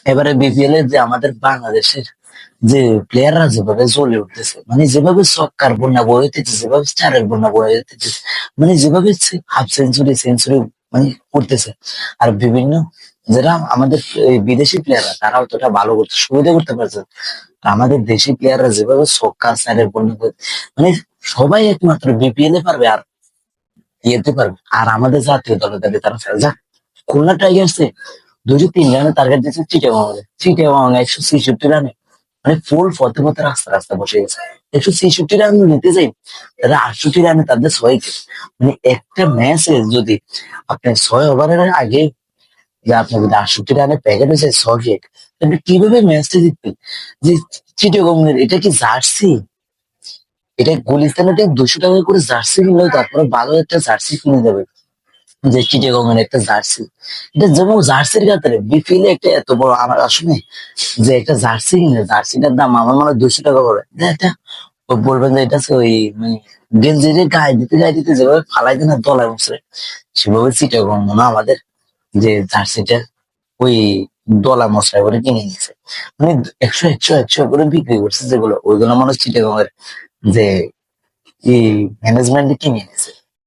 এবারে বিপিএল এর যে আমাদের বাংলাদেশের যে প্লেয়াররা যেভাবে জ্বলে উঠতেছে, মানে যেভাবে ছক্কার বন্যা বয়ে যেতেছে, যেভাবে স্টারের বন্যা বয়ে যেতেছে, মানে যেভাবে হাফ সেঞ্চুরি সেঞ্চুরি মানে করতেছে। আর বিভিন্ন যারা আমাদের এই বিদেশি প্লেয়াররা তারা অতটা ভালো করতে সুবিধা করতে পারছে না। আর আমাদের দেশি প্লেয়াররা যেভাবে ছক্কা স্টারের বন্যা মানে সবাই একমাত্র বিপিএল এ পারবে আর ইয়েতে পারবে। আর আমাদের জাতীয় দলে যাবে তারা যাক, খুলনা টাইগার্সে 203 রানে টার্গেট দিয়েছে চিটাগং, চিটাগং 166 রানে, মানে ফুল পথে পথে রাস্তা রাস্তা বসে গেছে। 166 রান নিতে যাই, তারা 68 রানে তাদের 6 উইকেট। মানে একটা ম্যাচে যদি আপনি 6 ওভারের আগে যে আপনার যদি 68 রানে প্যাকেট হয়েছে 6 উইকেট, তাহলে কিভাবে ম্যাচটা জিতবেন? যে চিটাগং এর এটা কি জার্সি? এটা গুলিস্তানে 200 টাকা করে জার্সি কিনলেও তারপরে ভালো একটা জার্সি কিনে যাবে, যে চিটাগং এর একটা জার্সি। এটা যেমন জার্সির কাতারে বিপিএল একটা এত বড় আমার আসলে, যে একটা জার্সি কিনে জার্সিটার দাম আমার মনে হয় 200 টাকা করে, যে একটা ও বলবেন যে এটা হচ্ছে ওই মানে গেঞ্জির গায়ে দিতে যেভাবে ফালাই দেন দলের মুসরে, সেভাবে চিটাগং মনে হয় আমাদের যে জার্সিটা ওই দলা মশলা করে কিনে নিয়েছে। মানে 100 100 100 করে বিক্রি করছে, যেগুলো ওইগুলো মনে হয় চিটাগং এর যে এই ম্যানেজমেন্ট কিনে নিয়েছে।